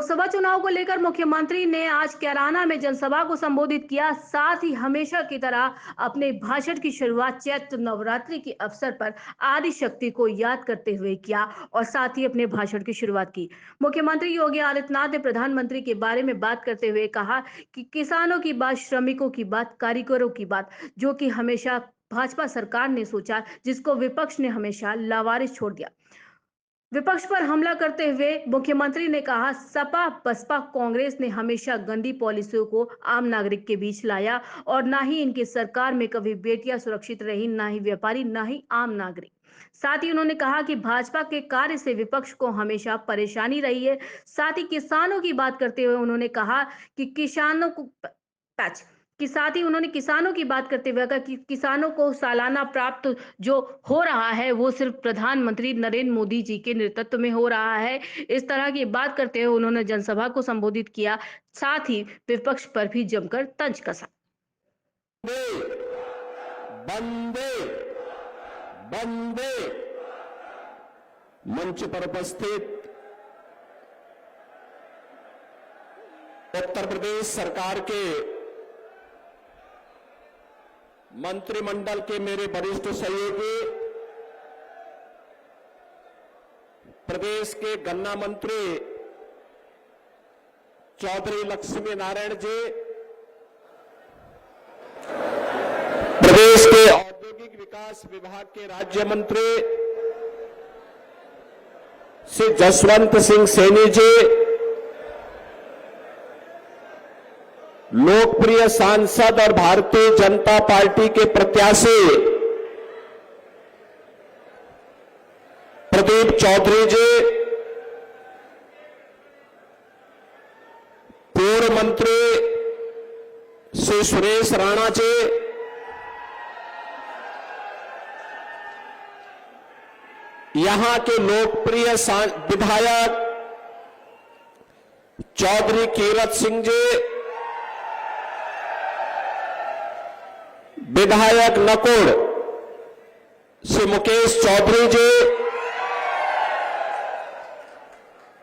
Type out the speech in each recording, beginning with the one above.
लोकसभा चुनाव को लेकर मुख्यमंत्री ने आज कैराना में जनसभा को संबोधित किया। साथ ही हमेशा की तरह अपने भाषण की शुरुआत चैत्र नवरात्रि के अवसर पर आदि शक्ति को याद करते हुए किया और साथ ही अपने भाषण की शुरुआत की। मुख्यमंत्री योगी आदित्यनाथ ने प्रधानमंत्री के बारे में बात करते हुए कहा कि किसानों की बात, श्रमिकों की बात, कारीगरों की बात, जो कि हमेशा भाजपा सरकार ने सोचा, जिसको विपक्ष ने हमेशा लावारिस छोड़ दिया। विपक्ष पर हमला करते हुए मुख्यमंत्री ने कहा, सपा बसपा कांग्रेस ने हमेशा गंदी पॉलिसियों को आम नागरिक के बीच लाया और ना ही इनकी सरकार में कभी बेटियां सुरक्षित रही, ना ही व्यापारी, ना ही आम नागरिक। साथ ही उन्होंने कहा कि भाजपा के कार्य से विपक्ष को हमेशा परेशानी रही है। साथ ही किसानों की बात करते हुए उन्होंने कहा कि किसानों को पैच कि साथ ही उन्होंने किसानों की बात करते हुए कहा कि किसानों को सालाना प्राप्त जो हो रहा है वो सिर्फ प्रधानमंत्री नरेंद्र मोदी जी के नेतृत्व में हो रहा है। इस तरह की बात करते हुए उन्होंने जनसभा को संबोधित किया। साथ ही विपक्ष पर भी जमकर तंज कसा। बंदे बंदे मंच पर उपस्थित उत्तर प्रदेश सरकार के मंत्रिमंडल के मेरे वरिष्ठ सहयोगी, प्रदेश के गन्ना मंत्री चौधरी लक्ष्मी नारायण जी, प्रदेश के औद्योगिक विकास विभाग के राज्य मंत्री श्री जसवंत सिंह सैनी जी, लोकप्रिय सांसद और भारतीय जनता पार्टी के प्रत्याशी प्रदीप चौधरी जी, पूर्व मंत्री श्री सुरेश राणा जी, यहां के लोकप्रिय विधायक चौधरी कीरत सिंह जी, विधायक नकुड़ श्री मुकेश चौधरी जी,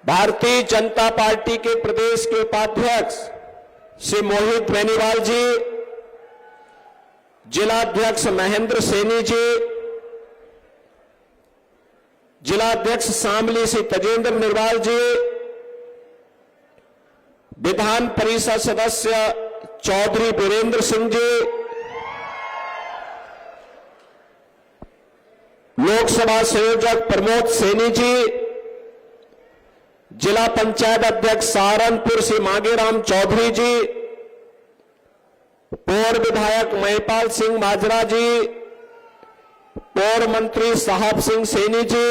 भारतीय जनता पार्टी के प्रदेश के उपाध्यक्ष श्री मोहित बेनीवाल जी, जिलाध्यक्ष महेंद्र सैनी जी, जिलाध्यक्ष शामली श्री तजेंद्र निर्वाल जी, विधान परिषद सदस्य चौधरी वीरेंद्र सिंह जी, लोकसभा संयोजक प्रमोद सैनी जी, जिला पंचायत अध्यक्ष सहारनपुर श्री मांगेराम चौधरी जी, पूर्व विधायक महिपाल सिंह माजरा जी, पूर्व मंत्री साहब सिंह सैनी जी,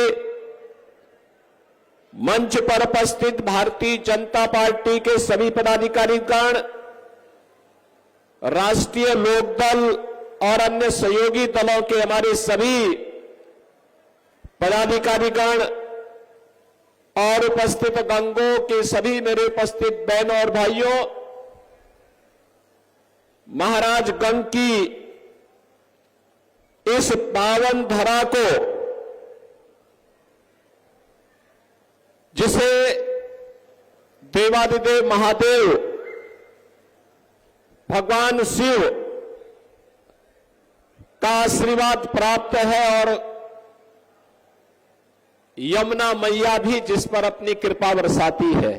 मंच पर उपस्थित भारतीय जनता पार्टी के सभी पदाधिकारीगण, राष्ट्रीय लोकदल और अन्य सहयोगी दलों के हमारे सभी पदाधिकारीगण और उपस्थित गंगों के सभी मेरे उपस्थित बहनों और भाइयों, महाराजगंज की इस पावन धरा को, जिसे देवादिदेव महादेव भगवान शिव का आशीर्वाद प्राप्त है और यमुना मैया भी जिस पर अपनी कृपा बरसाती है,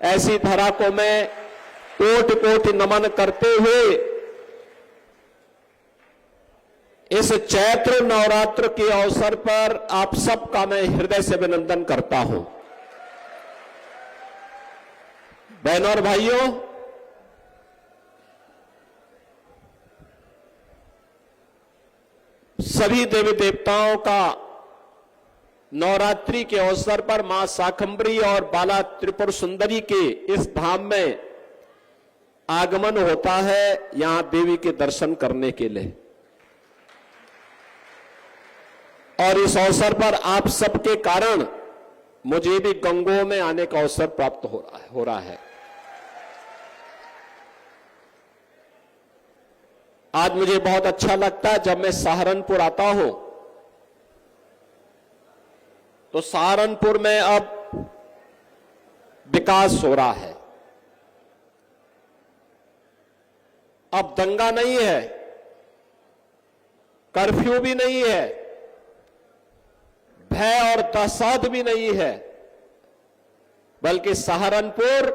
ऐसी धरा को मैं कोटि कोटि नमन करते हुए इस चैत्र नवरात्र के अवसर पर आप सबका मैं हृदय से अभिनंदन करता हूं। बहनों और भाइयों, सभी देवी देवताओं का नवरात्रि के अवसर पर मां शाकंभरी और बाला त्रिपुर सुंदरी के इस धाम में आगमन होता है, यहां देवी के दर्शन करने के लिए। और इस अवसर पर आप सबके कारण मुझे भी गंगों में आने का अवसर प्राप्त हो रहा है। आज मुझे बहुत अच्छा लगता है जब मैं सहारनपुर आता हूं तो सहारनपुर में अब विकास हो रहा है। अब दंगा नहीं है, कर्फ्यू भी नहीं है, भय और दहशत भी नहीं है, बल्कि सहारनपुर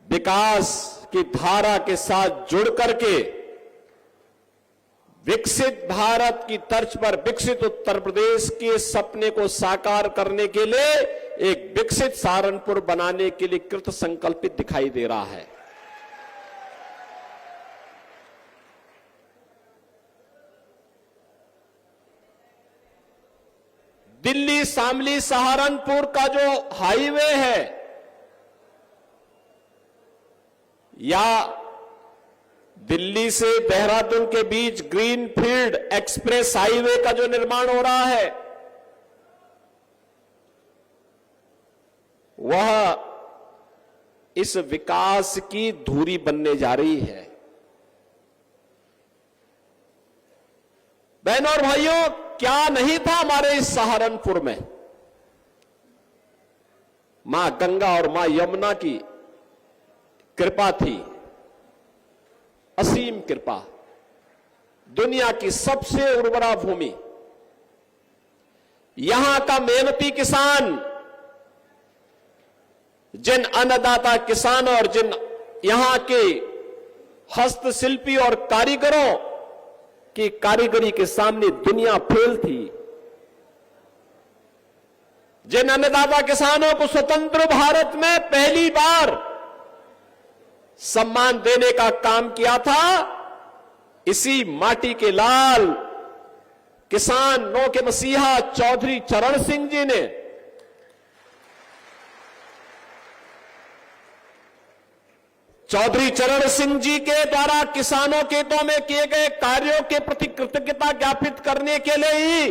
विकास की धारा के साथ जुड़ करके विकसित भारत की तर्ज पर विकसित उत्तर प्रदेश के सपने को साकार करने के लिए एक विकसित सहारनपुर बनाने के लिए कृत संकल्पित दिखाई दे रहा है। दिल्ली शामली सहारनपुर का जो हाईवे है या दिल्ली से देहरादून के बीच ग्रीनफील्ड एक्सप्रेस हाईवे का जो निर्माण हो रहा है, वह इस विकास की धुरी बनने जा रही है। बहनों और भाइयों, क्या नहीं था हमारे इस सहारनपुर में? मां गंगा और मां यमुना की कृपा थी, असीम कृपा। दुनिया की सबसे उर्वरा भूमि, यहां का मेहनती किसान, जिन अन्नदाता किसान और जिन यहां के हस्तशिल्पी और कारीगरों की कारीगरी के सामने दुनिया फेल थी। जिन अन्नदाता किसानों को स्वतंत्र भारत में पहली बार सम्मान देने का काम किया था, इसी माटी के लाल किसानों के मसीहा चौधरी चरण सिंह जी ने चौधरी चरण सिंह जी के द्वारा किसानों के हितों में किए गए कार्यों के प्रति कृतज्ञता ज्ञापित करने के लिए ही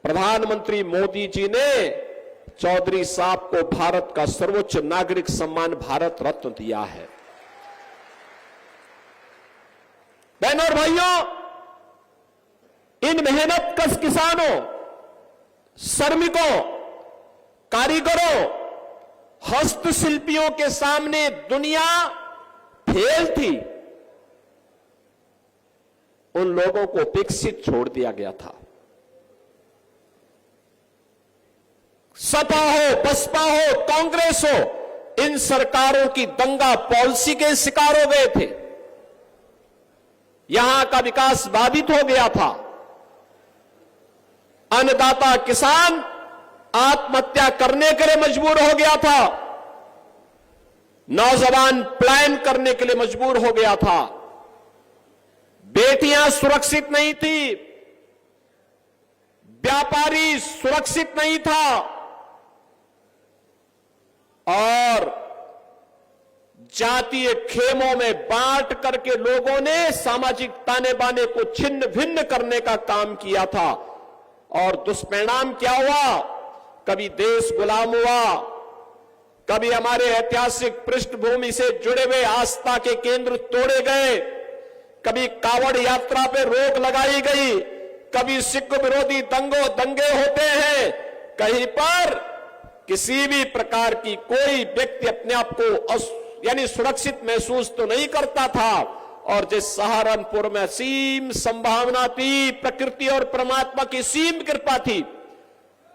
प्रधानमंत्री मोदी जी ने चौधरी साहब को भारत का सर्वोच्च नागरिक सम्मान भारत रत्न दिया है। बहनों और भाइयों, इन मेहनतकश किसानों, श्रमिकों, कारीगरों, हस्तशिल्पियों के सामने दुनिया फेल थी। उन लोगों को उपेक्षित छोड़ दिया गया था। सपा हो, बसपा हो, कांग्रेस हो, इन सरकारों की दंगा पॉलिसी के शिकार हो गए थे। यहां का विकास बाधित हो गया था। अन्नदाता किसान आत्महत्या करने के लिए मजबूर हो गया था। नौजवान पलायन करने के लिए मजबूर हो गया था। बेटियां सुरक्षित नहीं थी, व्यापारी सुरक्षित नहीं था और जातीय खेमों में बांट करके लोगों ने सामाजिक ताने बाने को छिन्न भिन्न करने का काम किया था। और दुष्परिणाम क्या हुआ? कभी देश गुलाम हुआ, कभी हमारे ऐतिहासिक पृष्ठभूमि से जुड़े हुए आस्था के केंद्र तोड़े गए, कभी कावड़ यात्रा पे रोक लगाई गई, कभी सिख विरोधी दंगे होते हैं। कहीं पर किसी भी प्रकार की कोई व्यक्ति अपने आप को यानी सुरक्षित महसूस तो नहीं करता था। और जिस सहारनपुर में असीम संभावना थी, प्रकृति और परमात्मा की सीम कृपा थी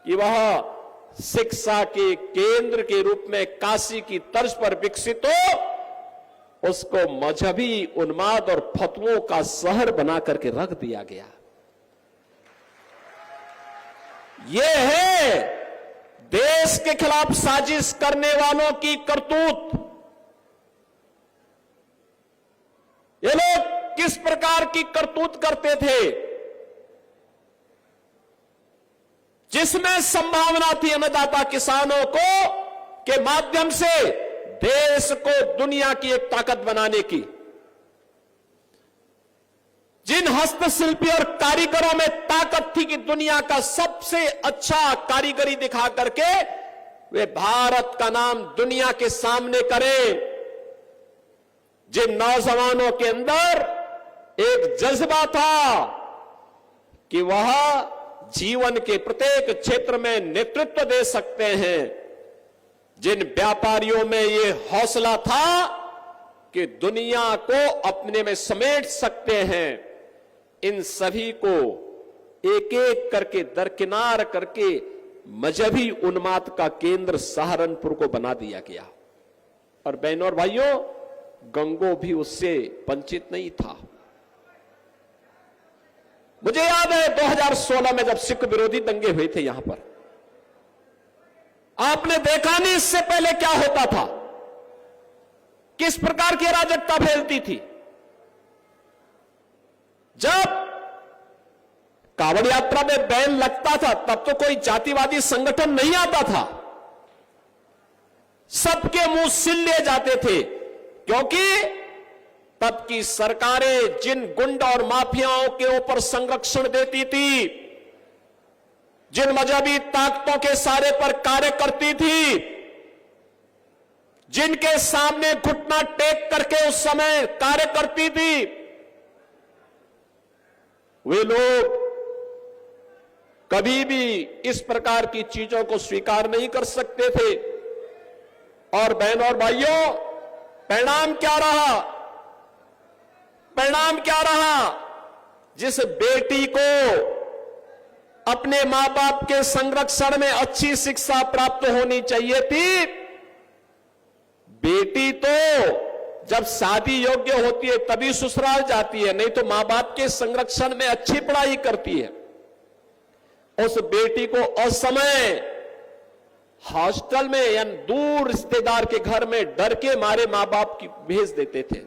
कि वह शिक्षा के केंद्र के रूप में काशी की तर्ज पर विकसित हो, उसको मजहबी उन्माद और फतवों का शहर बना करके रख दिया गया। यह है देश के खिलाफ साजिश करने वालों की करतूत। ये लोग किस प्रकार की करतूत करते थे? जिसमें संभावना थी अन्नदाता किसानों को के माध्यम से देश को दुनिया की एक ताकत बनाने की, जिन हस्तशिल्पी और कारीगरों में ताकत थी कि दुनिया का सबसे अच्छा कारीगरी दिखा करके वे भारत का नाम दुनिया के सामने करें, जिन नौजवानों के अंदर एक जज्बा था कि वह जीवन के प्रत्येक क्षेत्र में नेतृत्व दे सकते हैं। जिन व्यापारियों में ये हौसला था कि दुनिया को अपने में समेट सकते हैं, इन सभी को एक एक करके दरकिनार करके मजहबी उन्माद का केंद्र सहारनपुर को बना दिया गया। और बहनों और भाइयों, गंगो भी उससे वंचित नहीं था। मुझे याद है 2016 में जब सिख विरोधी दंगे हुए थे यहां पर, आपने देखा नहीं इससे पहले क्या होता था, किस प्रकार की अराजकता फैलती थी। जब कांवड़ यात्रा में बैन लगता था तब तो कोई जातिवादी संगठन नहीं आता था, सबके मुंह सिल लिए जाते थे, क्योंकि तब की सरकारें जिन गुंड और माफियाओं के ऊपर संरक्षण देती थी, जिन मजहबी ताकतों के सहारे पर कार्य करती थी, जिनके सामने घुटना टेक करके उस समय कार्य करती थी, वे लोग कभी भी इस प्रकार की चीजों को स्वीकार नहीं कर सकते थे। और बहनों और भाइयों, परिणाम क्या रहा? परिणाम क्या रहा? जिस बेटी को अपने मां बाप के संरक्षण में अच्छी शिक्षा प्राप्त होनी चाहिए थी, बेटी तो जब शादी योग्य होती है तभी ससुराल जाती है, नहीं तो मां बाप के संरक्षण में अच्छी पढ़ाई करती है। उस बेटी को असमय हॉस्टल में या दूर रिश्तेदार के घर में डर के मारे मां बाप की भेज देते थे।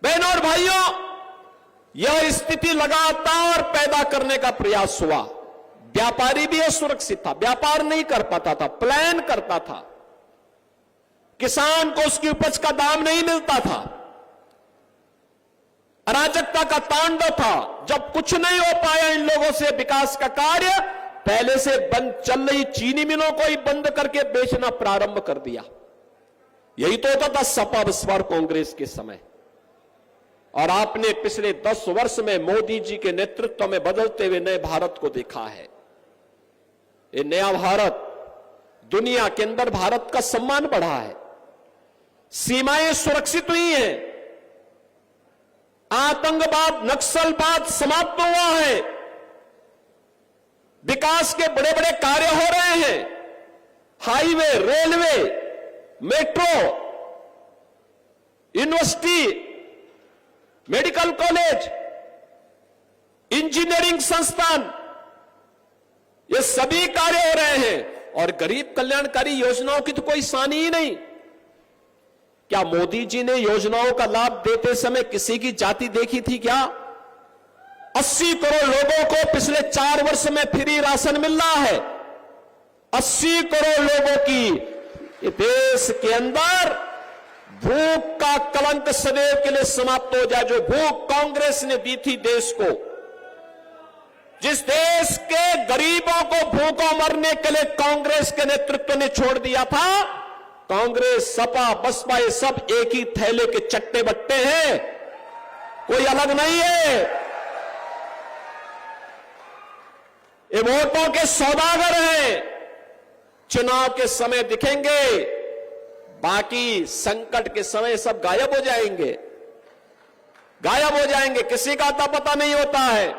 बहनों और भाइयों, यह स्थिति लगातार पैदा करने का प्रयास हुआ। व्यापारी भी असुरक्षित था, व्यापार नहीं कर पाता था, प्लान करता था, किसान को उसकी उपज का दाम नहीं मिलता था, अराजकता का तांडव था। जब कुछ नहीं हो पाया इन लोगों से विकास का कार्य, पहले से बंद चल रही चीनी मिलों को ही बंद करके बेचना प्रारंभ कर दिया। यही तो होता था सपा बसपा कांग्रेस के समय। और आपने पिछले 10 वर्ष में मोदी जी के नेतृत्व में बदलते हुए नए भारत को देखा है। ये नया भारत, दुनिया के अंदर भारत का सम्मान बढ़ा है, सीमाएं सुरक्षित हुई हैं, आतंकवाद नक्सलवाद समाप्त हुआ है, विकास के बड़े बड़े कार्य हो रहे हैं, highway, railway, metro, university, medical college, engineering संस्थान, ये सभी कार्य हो रहे हैं। और गरीब कल्याणकारी योजनाओं की तो कोई सानी ही नहीं। क्या मोदी जी ने योजनाओं का लाभ देते समय किसी की जाति देखी थी क्या? 80 करोड़ लोगों को पिछले 4 वर्ष में फ्री राशन मिल रहा है। 80 करोड़ लोगों की देश के अंदर भूख का कलंक सदैव के लिए समाप्त हो जाए। जो भूख कांग्रेस ने दी थी देश को, जिस देश के गरीबों को भूखों मरने के लिए कांग्रेस के नेतृत्व ने छोड़ दिया था, कांग्रेस, सपा, बसपा ये सब एक ही थैले के चट्टे बट्टे हैं, कोई अलग नहीं है। ये वोटों के सौदागर हैं, चुनाव के समय दिखेंगे, बाकी संकट के समय सब गायब हो जाएंगे, गायब हो जाएंगे, किसी का अता पता नहीं होता है।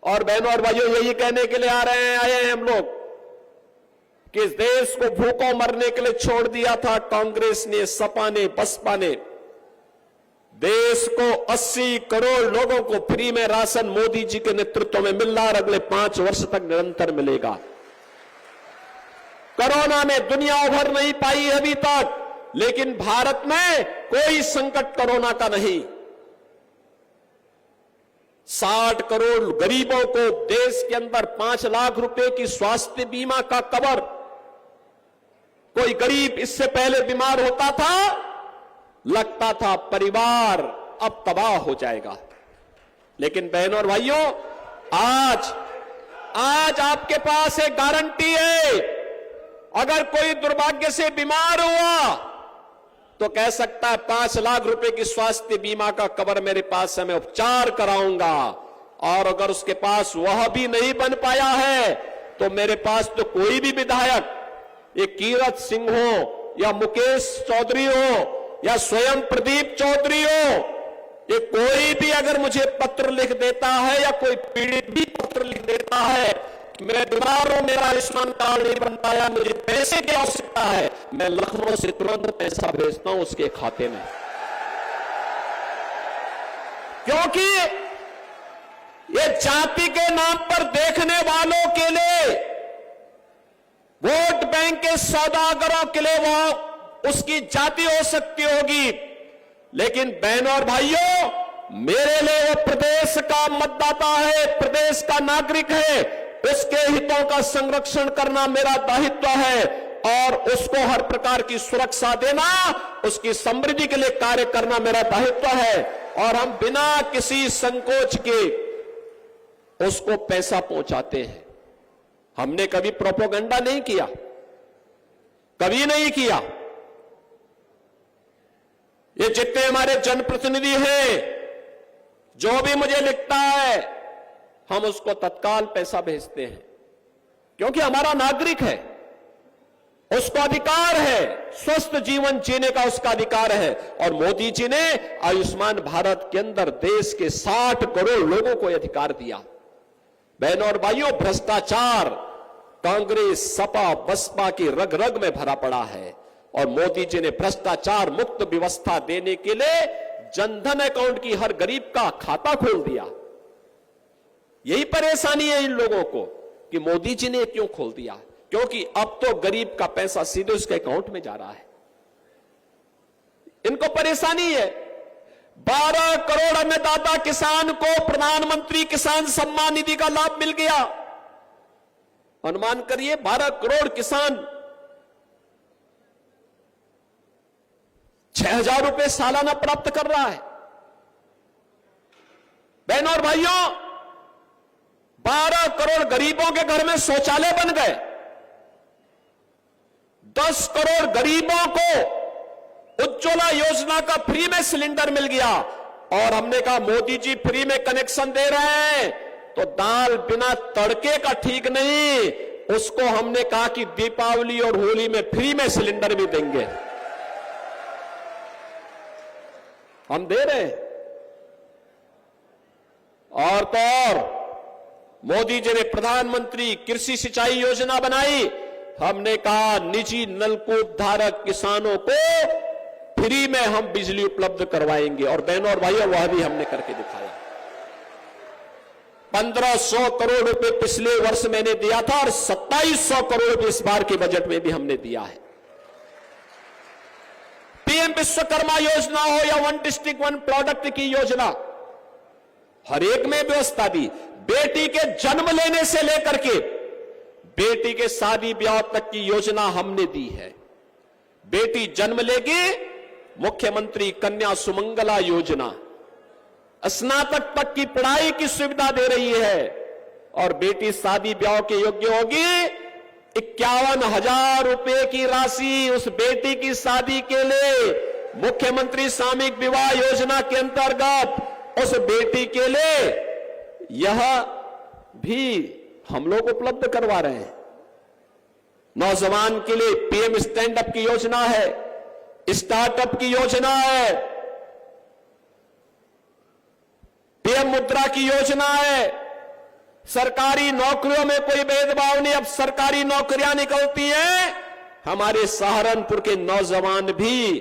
और बहनों और भाइयों, यही कहने के लिए आए हैं हम लोग कि इस देश को भूखों मरने के लिए छोड़ दिया था कांग्रेस ने, सपा ने, बसपा ने। देश को 80 करोड़ लोगों को फ्री में राशन मोदी जी के नेतृत्व में मिल रहा है, अगले 5 वर्ष तक निरंतर मिलेगा। कोरोना में दुनिया उभर नहीं पाई है अभी तक, लेकिन भारत में कोई संकट कोरोना का नहीं। 60 करोड़ गरीबों को देश के अंदर 5 लाख रुपए की स्वास्थ्य बीमा का कवर। कोई गरीब इससे पहले बीमार होता था, लगता था परिवार अब तबाह हो जाएगा, लेकिन बहनों और भाइयों, आज आपके पास एक गारंटी है। अगर कोई दुर्भाग्य से बीमार हुआ तो कह सकता है 5 लाख रुपए की स्वास्थ्य बीमा का कवर मेरे पास है, मैं उपचार कराऊंगा। और अगर उसके पास वह भी नहीं बन पाया है तो मेरे पास तो कोई भी विधायक, ये कीरत सिंह हो या मुकेश चौधरी हो या स्वयं प्रदीप चौधरी हो, ये कोई भी अगर मुझे पत्र लिख देता है या कोई पीड़ित भी पत्र लिख देता है, मैं बीमार हूं, मेरा आयुष्मान कार्ड नहीं बन पाया, मुझे पैसे की आवश्यकता है, मैं लखनऊ से तुरंत पैसा भेजता हूं उसके खाते में। क्योंकि ये जाति के नाम पर देखने वालों के लिए, वोट बैंक के सौदागरों के लिए वो उसकी जाति हो सकती होगी, लेकिन बहनों और भाइयों, मेरे लिए वो प्रदेश का मतदाता है, प्रदेश का नागरिक है, उसके हितों का संरक्षण करना मेरा दायित्व है और उसको हर प्रकार की सुरक्षा देना, उसकी समृद्धि के लिए कार्य करना मेरा दायित्व है। और हम बिना किसी संकोच के उसको पैसा पहुंचाते हैं। हमने कभी प्रोपेगेंडा नहीं किया, कभी नहीं किया। ये जितने हमारे जनप्रतिनिधि हैं, जो भी मुझे लिखता है, हम उसको तत्काल पैसा भेजते हैं, क्योंकि हमारा नागरिक है, उसका अधिकार है, स्वस्थ जीवन जीने का उसका अधिकार है। और मोदी जी ने आयुष्मान भारत के अंदर देश के 60 करोड़ लोगों को अधिकार दिया। बहनों और भाइयों, भ्रष्टाचार कांग्रेस, सपा, बसपा की रग रग में भरा पड़ा है और मोदी जी ने भ्रष्टाचार मुक्त व्यवस्था देने के लिए जनधन अकाउंट की हर गरीब का खाता खोल दिया। यही परेशानी है इन लोगों को कि मोदी जी ने क्यों खोल दिया, क्योंकि अब तो गरीब का पैसा सीधे उसके अकाउंट में जा रहा है। इनको परेशानी है। 12 करोड़ अन्नदाता किसान को प्रधानमंत्री किसान सम्मान निधि का लाभ मिल गया। अनुमान करिए, 12 करोड़ किसान 6,000 रुपए सालाना प्राप्त कर रहा है। बहनों और भाइयों, 12 करोड़ गरीबों के घर में शौचालय बन गए। 10 करोड़ गरीबों को उज्ज्वला योजना का फ्री में सिलेंडर मिल गया। और हमने कहा मोदी जी फ्री में कनेक्शन दे रहे हैं तो दाल बिना तड़के का ठीक नहीं, उसको हमने कहा कि दीपावली और होली में फ्री में सिलेंडर भी देंगे। हम दे रहे हैं। और तो और मोदी जी ने प्रधानमंत्री कृषि सिंचाई योजना बनाई। हमने कहा निजी नलकूप धारक किसानों को फ्री में हम बिजली उपलब्ध करवाएंगे। और बहनों और भाइयों, वह भी हमने करके दिखाया। 1500 करोड़ रुपए पिछले वर्ष मैंने दिया था और 2700 करोड़ रुपए इस बार के बजट में भी हमने दिया है। पीएम विश्वकर्मा योजना हो या वन डिस्ट्रिक्ट वन प्रोडक्ट की योजना, हर एक में व्यवस्था दी। बेटी के जन्म लेने से लेकर के बेटी के शादी ब्याह तक की योजना हमने दी है। बेटी जन्म लेगी, मुख्यमंत्री कन्या सुमंगला योजना, स्नातक तक की पढ़ाई की सुविधा दे रही है। और बेटी शादी ब्याह के योग्य होगी, 51,000 रुपए की राशि उस बेटी की शादी के लिए मुख्यमंत्री सामूहिक विवाह योजना के अंतर्गत उस बेटी के लिए यह भी हम लोग उपलब्ध करवा रहे हैं। नौजवान के लिए पीएम स्टैंड अप की योजना है, स्टार्टअप की योजना है, पीएम मुद्रा की योजना है। सरकारी नौकरियों में कोई भेदभाव नहीं, अब सरकारी नौकरियां निकलती हैं। हमारे सहारनपुर के नौजवान भी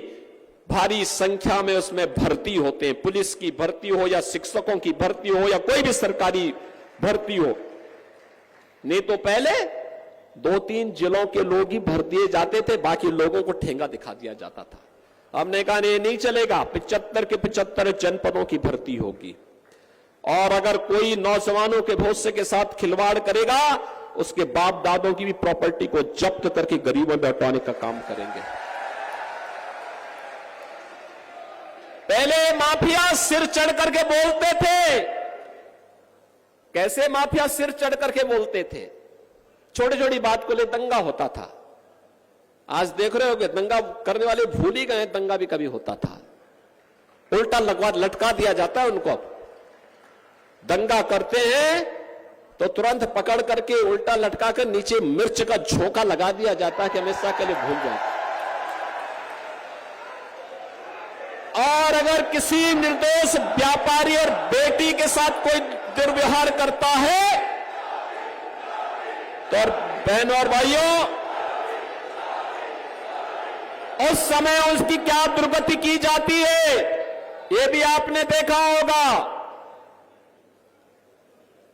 भारी संख्या में उसमें भर्ती होते हैं। पुलिस की भर्ती हो या शिक्षकों की भर्ती हो या कोई भी सरकारी भर्ती हो। नहीं तो पहले 2-3 जिलों के लोग ही भर दिए जाते थे, बाकी लोगों को ठेंगा दिखा दिया जाता था। हमने कहा नहीं चलेगा, 75 के 75 जनपदों की भर्ती होगी। और अगर कोई नौजवानों के भविष्य के साथ खिलवाड़ करेगा, उसके बाप दादों की भी प्रॉपर्टी को जब्त करके गरीबों में बंटवाने का काम करेंगे। पहले माफिया सिर चढ़ करके बोलते थे। कैसे माफिया सिर चढ़ करके बोलते थे? छोटी छोटी बात को ले दंगा होता था। आज देख रहे हो कि दंगा करने वाले भूल ही गए, दंगा भी कभी होता था। उल्टा लटका दिया जाता है उनको। दंगा करते हैं तो तुरंत पकड़ करके उल्टा लटका कर नीचे मिर्च का झोंका लगा दिया जाता है कि हमेशा के लिए भूल जाए। और अगर किसी निर्दोष व्यापारी और बेटी के साथ कोई दुर्व्यवहार करता है तो बहनों और भाइयों, उस समय उसकी क्या दुर्गति की जाती है ये भी आपने देखा होगा।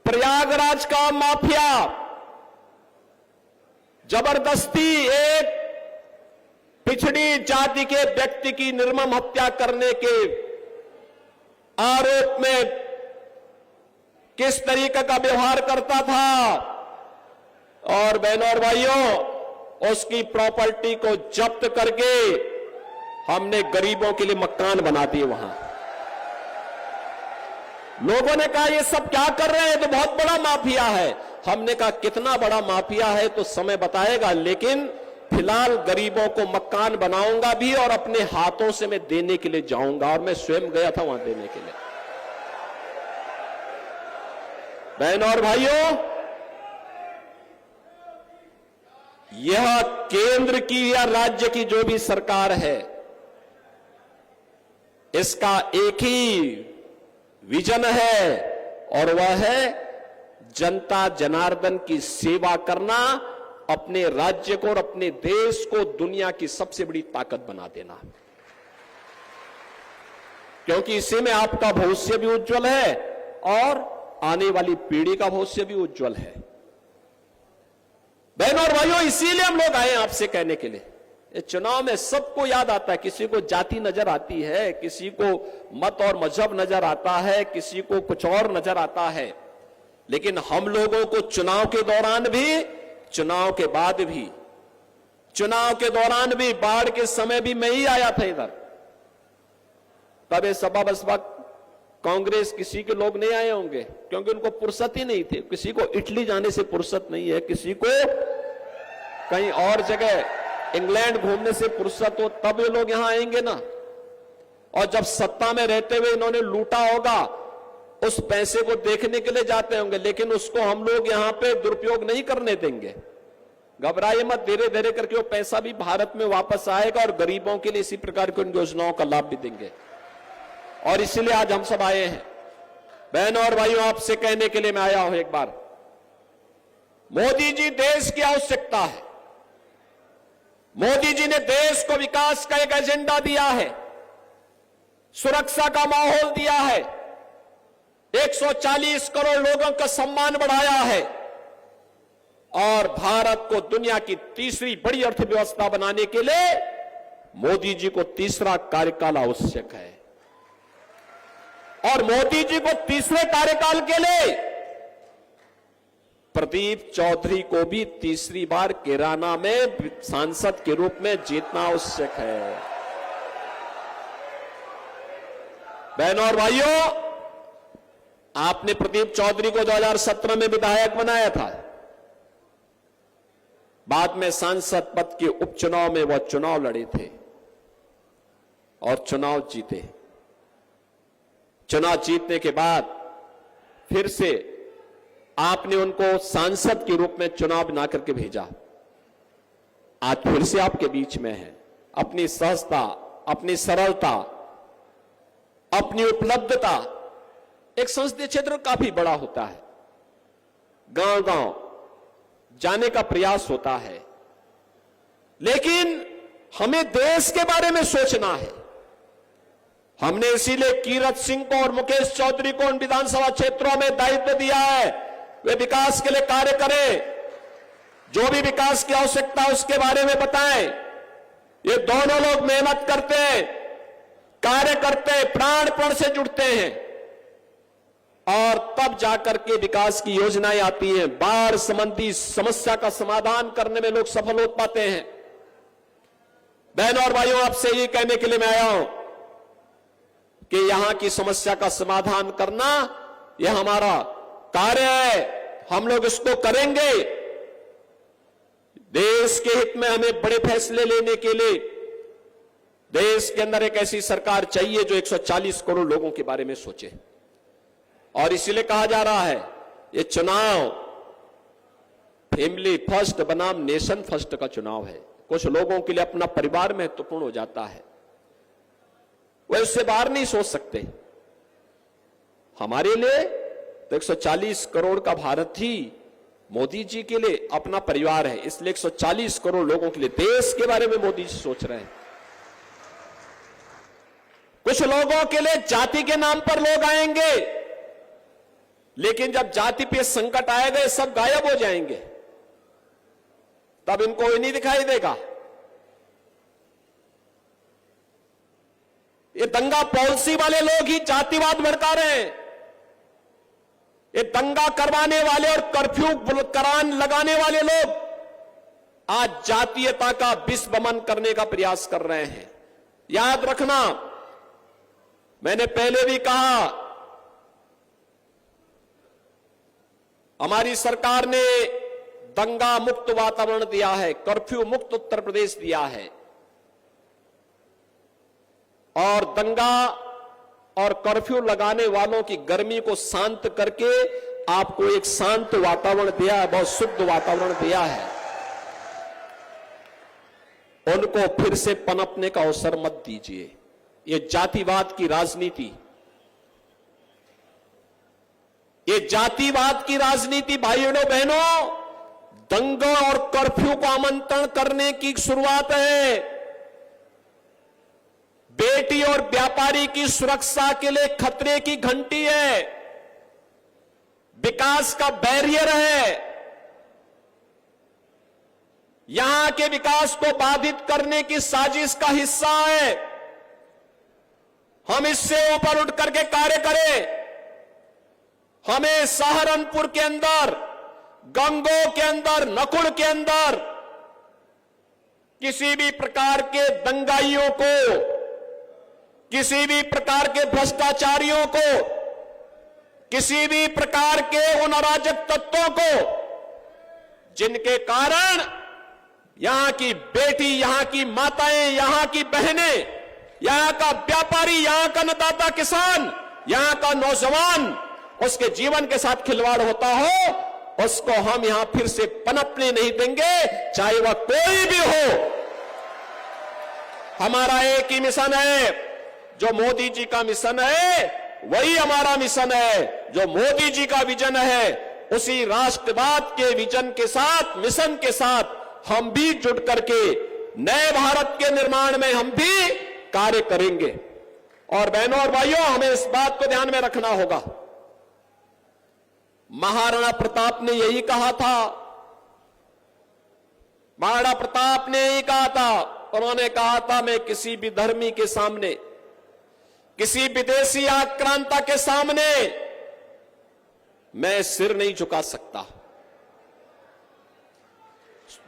प्रयागराज का माफिया जबरदस्ती एक पिछड़ी जाति के व्यक्ति की निर्मम हत्या करने के आरोप में किस तरीके का व्यवहार करता था, और बहनों और भाइयों उसकी प्रॉपर्टी को जब्त करके हमने गरीबों के लिए मकान बना दिए। वहां लोगों ने कहा ये सब क्या कर रहे हैं, तो बहुत बड़ा माफिया है। हमने कहा कितना बड़ा माफिया है तो समय बताएगा, लेकिन फिलहाल गरीबों को मकान बनाऊंगा भी और अपने हाथों से मैं देने के लिए जाऊंगा। और मैं स्वयं गया था वहां देने के लिए। बहनों और भाइयों, यह केंद्र की या राज्य की जो भी सरकार है, इसका एक ही विजन है और वह है जनता जनार्दन की सेवा करना, अपने राज्य को और अपने देश को दुनिया की सबसे बड़ी ताकत बना देना, क्योंकि इसी में आपका भविष्य भी उज्जवल है और आने वाली पीढ़ी का भविष्य भी उज्जवल है। बहनों और भाइयों, इसीलिए हम लोग आए आपसे कहने के लिए। ये चुनाव में सबको याद आता है, किसी को जाति नजर आती है, किसी को मत और मजहब नजर आता है, किसी को कुछ और नजर आता है, लेकिन हम लोगों को चुनाव के दौरान भी, चुनाव के बाद भी, चुनाव के दौरान भी, बाढ़ के समय भी मैं ही आया था इधर। तब ये सपा बसपा कांग्रेस किसी के लोग नहीं आए होंगे, क्योंकि उनको फुर्सत ही नहीं थी। किसी को इटली जाने से फुर्सत नहीं है, किसी को कहीं और जगह इंग्लैंड घूमने से फुर्सत हो, तब ये लोग यहां आएंगे ना। और जब सत्ता में रहते हुए इन्होंने लूटा होगा, उस पैसे को देखने के लिए जाते होंगे, लेकिन उसको हम लोग यहां पे दुरुपयोग नहीं करने देंगे। घबराइए मत, धीरे धीरे करके वो पैसा भी भारत में वापस आएगा और गरीबों के लिए इसी प्रकार की योजनाओं का लाभ भी देंगे। और इसलिए आज हम सब आए हैं। बहनों और भाइयों, आपसे कहने के लिए मैं आया हूं एक बार, मोदी जी देश की आवश्यकता है। मोदी जी ने देश को विकास का एक एजेंडा दिया है, सुरक्षा का माहौल दिया है, 140 करोड़ लोगों का सम्मान बढ़ाया है और भारत को दुनिया की तीसरी बड़ी अर्थव्यवस्था बनाने के लिए मोदी जी को तीसरा कार्यकाल आवश्यक है। और मोदी जी को तीसरे कार्यकाल के लिए प्रदीप चौधरी को भी तीसरी बार कैराना में सांसद के रूप में जीतना आवश्यक है। बहनों और भाइयों, आपने प्रदीप चौधरी को 2017 में विधायक बनाया था, बाद में सांसद पद के उपचुनाव में वह चुनाव लड़े थे और चुनाव जीते। चुनाव जीतने के बाद फिर से आपने उनको सांसद के रूप में चुनाव बना करके भेजा। आज फिर से आपके बीच में है। अपनी सहजता, अपनी सरलता, अपनी उपलब्धता, एक संसदीय क्षेत्र काफी बड़ा होता है, गांव गांव जाने का प्रयास होता है, लेकिन हमें देश के बारे में सोचना है। हमने इसीलिए कीरत सिंह को और मुकेश चौधरी को उन विधानसभा क्षेत्रों में दायित्व दिया है, वे विकास के लिए कार्य करें, जो भी विकास की आवश्यकता है उसके बारे में बताएं। ये दोनों लोग मेहनत करते हैं, कार्य करते हैं, प्राणपण से जुड़ते हैं और तब जाकर के विकास की योजनाएं आती हैं। बाढ़ संबंधी समस्या का समाधान करने में लोग सफल हो पाते हैं। बहनों और भाइयों, आपसे ये कहने के लिए मैं आया हूं कि यहां की समस्या का समाधान करना यह हमारा कार्य है, हम लोग इसको करेंगे। देश के हित में हमें बड़े फैसले लेने के लिए देश के अंदर एक ऐसी सरकार चाहिए जो 140 करोड़ लोगों के बारे में सोचे। और इसीलिए कहा जा रहा है ये चुनाव फैमिली फर्स्ट बनाम नेशन फर्स्ट का चुनाव है। कुछ लोगों के लिए अपना परिवार महत्वपूर्ण हो जाता है, वे उससे बाहर नहीं सोच सकते। हमारे लिए तो 140 करोड़ का भारत ही मोदी जी के लिए अपना परिवार है, इसलिए 140 करोड़ लोगों के लिए देश के बारे में मोदी जी सोच रहे हैं। कुछ लोगों के लिए जाति के नाम पर लोग आएंगे, लेकिन जब जाति पे संकट आएगा ये सब गायब हो जाएंगे, तब इनको ये नहीं दिखाई देगा। ये दंगा पॉलिसी वाले लोग ही जातिवाद भड़का रहे हैं। ये दंगा करवाने वाले और कर्फ्यू करान लगाने वाले लोग आज जातीयता का विस्मरण करने का प्रयास कर रहे हैं। याद रखना, मैंने पहले भी कहा, हमारी सरकार ने दंगा मुक्त वातावरण दिया है, कर्फ्यू मुक्त उत्तर प्रदेश दिया है, और दंगा और कर्फ्यू लगाने वालों की गर्मी को शांत करके आपको एक शांत वातावरण दिया है, बहुत शुद्ध वातावरण दिया है। उनको फिर से पनपने का अवसर मत दीजिए। ये जातिवाद की राजनीति, ये जातिवाद की राजनीति भाइयों बहनों, दंगा और कर्फ्यू को आमंत्रण करने की शुरुआत है। बेटी और व्यापारी की सुरक्षा के लिए खतरे की घंटी है, विकास का बैरियर है। यहां के विकास को बाधित करने की साजिश का हिस्सा है। हम इससे ऊपर उठ करके कार्य करें। हमें सहारनपुर के अंदर, गंगोह के अंदर, नकुल के अंदर किसी भी प्रकार के दंगाइयों को, किसी भी प्रकार के भ्रष्टाचारियों को, किसी भी प्रकार के उन अराजक तत्वों को जिनके कारण यहां की बेटी, यहां की माताएं, यहां की बहनें, यहां का व्यापारी, यहां का अन्नदाता किसान, यहां का नौजवान, उसके जीवन के साथ खिलवाड़ होता हो, उसको हम यहां फिर से पनपने नहीं देंगे, चाहे वह कोई भी हो। हमारा एक ही मिशन है, जो मोदी जी का मिशन है वही हमारा मिशन है। जो मोदी जी का विजन है उसी राष्ट्रवाद के विजन के साथ, मिशन के साथ हम भी जुट करके नए भारत के निर्माण में हम भी कार्य करेंगे। और बहनों और भाइयों, हमें इस बात को ध्यान में रखना होगा, महाराणा प्रताप ने यही कहा था, महाराणा प्रताप ने यही कहा था। उन्होंने कहा था, मैं किसी भी धर्मी के सामने, किसी विदेशी आक्रांता के सामने मैं सिर नहीं झुका सकता।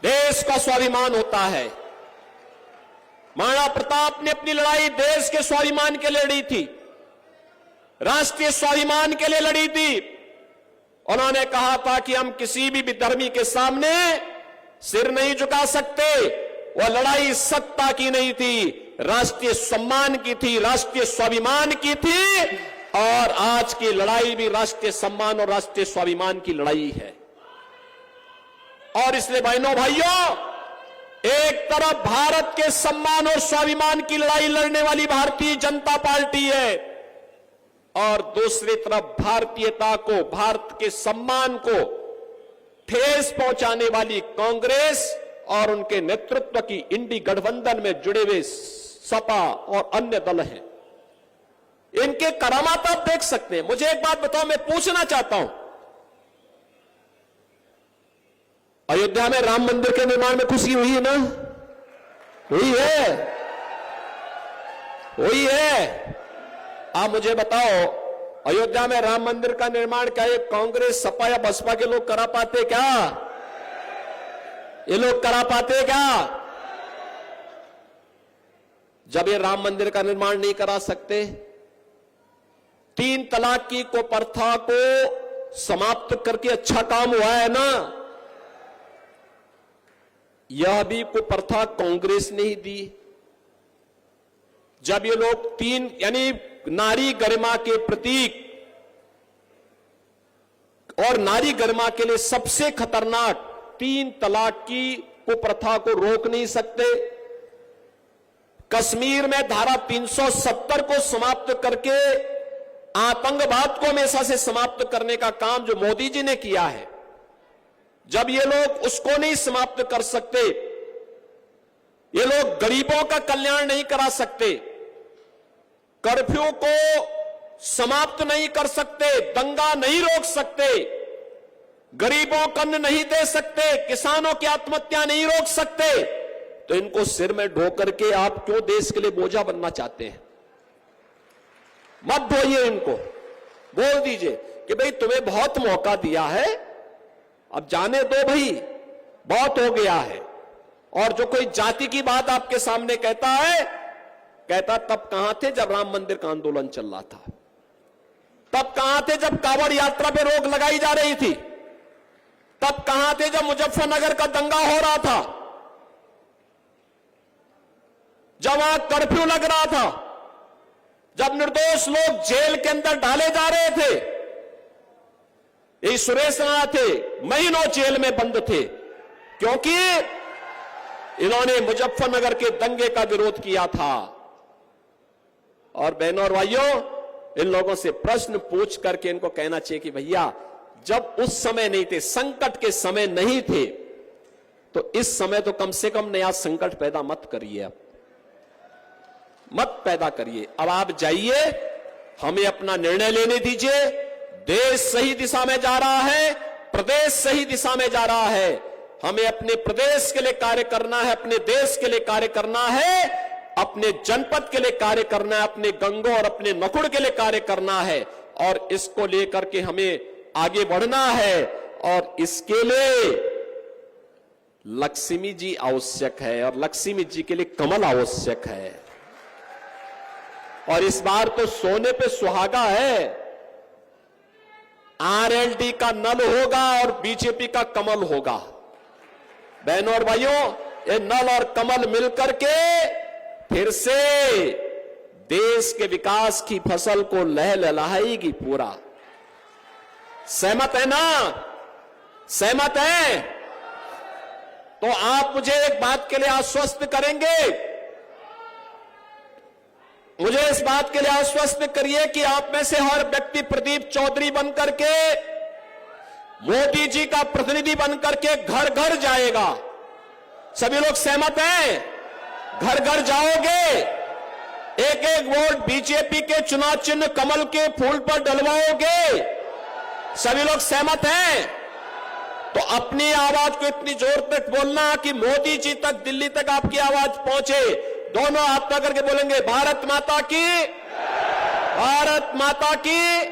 देश का स्वाभिमान होता है। महाराणा प्रताप ने अपनी लड़ाई देश के स्वाभिमान के लिए लड़ी थी, राष्ट्रीय स्वाभिमान के लिए लड़ी थी। उन्होंने कहा था कि हम किसी भी विधर्मी के सामने सिर नहीं झुका सकते। वह लड़ाई सत्ता की नहीं थी, राष्ट्रीय सम्मान की थी, राष्ट्रीय स्वाभिमान की थी। और आज की लड़ाई भी राष्ट्रीय सम्मान और राष्ट्रीय स्वाभिमान की लड़ाई है। और इसलिए बहनों भाइयों, एक तरफ भारत के सम्मान और स्वाभिमान की लड़ाई लड़ने वाली भारतीय जनता पार्टी है, और दूसरी तरफ भारतीयता को, भारत के सम्मान को ठेस पहुंचाने वाली कांग्रेस और उनके नेतृत्व की इंडी गठबंधन में जुड़े हुए सपा और अन्य दल हैं। इनके करामात आप देख सकते हैं। मुझे एक बात बताओ, मैं पूछना चाहता हूं, अयोध्या में राम मंदिर के निर्माण में खुशी हुई है ना? हुई है, हुई है। आप मुझे बताओ, अयोध्या में राम मंदिर का निर्माण क्या ये कांग्रेस, सपा या बसपा के लोग करा पाते क्या? ये लोग करा पाते क्या? जब ये राम मंदिर का निर्माण नहीं करा सकते, 3 तलाक की कुप्रथा को समाप्त करके अच्छा काम हुआ है ना? यह भी कुप्रथा कांग्रेस ने ही दी। जब ये लोग 3 यानी नारी गरिमा के प्रतीक और नारी गरिमा के लिए सबसे खतरनाक 3 तलाक की कुप्रथा को रोक नहीं सकते। कश्मीर में धारा 370 को समाप्त करके आतंकवाद को हमेशा से समाप्त करने का काम जो मोदी जी ने किया है, जब ये लोग उसको नहीं समाप्त कर सकते, ये लोग गरीबों का कल्याण नहीं करा सकते, कर्फ्यू को समाप्त नहीं कर सकते, दंगा नहीं रोक सकते, गरीबों को अन्न नहीं दे सकते, किसानों की आत्महत्या नहीं रोक सकते, तो इनको सिर में ढो करके आप क्यों देश के लिए बोझा बनना चाहते हैं? मत ढोइए इनको, बोल दीजिए कि भाई तुम्हें बहुत मौका दिया है, अब जाने दो भाई, बहुत हो गया है। और जो कोई जाति की बात आपके सामने कहता है, कहता तब कहां थे जब राम मंदिर का आंदोलन चल रहा था, तब कहां थे जब कांवड़ यात्रा पे रोक लगाई जा रही थी, तब कहां थे जब मुजफ्फरनगर का दंगा हो रहा था, जब वहां कर्फ्यू लग रहा था, जब निर्दोष लोग जेल के अंदर डाले जा रहे थे। ये सुरेश राणा थे, महीनों जेल में बंद थे, क्योंकि इन्होंने मुजफ्फरनगर के दंगे का विरोध किया था। और बहनों और भाइयों, इन लोगों से प्रश्न पूछ करके इनको कहना चाहिए कि भैया जब उस समय नहीं थे, संकट के समय नहीं थे, तो इस समय तो कम से कम नया संकट पैदा मत करिए, अब मत पैदा करिए। अब आप जाइए, हमें अपना निर्णय लेने दीजिए। देश सही दिशा में जा रहा है, प्रदेश सही दिशा में जा रहा है, हमें अपने प्रदेश के लिए कार्य करना है, अपने देश के लिए कार्य करना है, अपने जनपद के लिए कार्य करना है, अपने गंगों और अपने नकुड़ के लिए कार्य करना है, और इसको लेकर के हमें आगे बढ़ना है। और इसके लिए लक्ष्मी जी आवश्यक है, और लक्ष्मी जी के लिए कमल आवश्यक है। और इस बार तो सोने पे सुहागा है, आरएलडी का नल होगा और बीजेपी का कमल होगा। बहनों और भाइयों, ये नल और कमल मिलकर के फिर से देश के विकास की फसल को लहलहाएगी पूरा। सहमत है ना? सहमत है? तो आप मुझे एक बात के लिए आश्वस्त करेंगे, मुझे इस बात के लिए आश्वस्त करिए कि आप में से हर व्यक्ति प्रदीप चौधरी बनकर के, मोदी जी का प्रतिनिधि बनकर के घर घर जाएगा। सभी लोग सहमत हैं? घर घर जाओगे, एक एक वोट बीजेपी के चुनाव चिन्ह कमल के फूल पर डलवाओगे। सभी लोग सहमत हैं? तो अपनी आवाज को इतनी जोर तक बोलना कि मोदी जी तक, दिल्ली तक आपकी आवाज पहुंचे। दोनों हाथ पकड़ के बोलेंगे, भारत माता की, भारत माता की।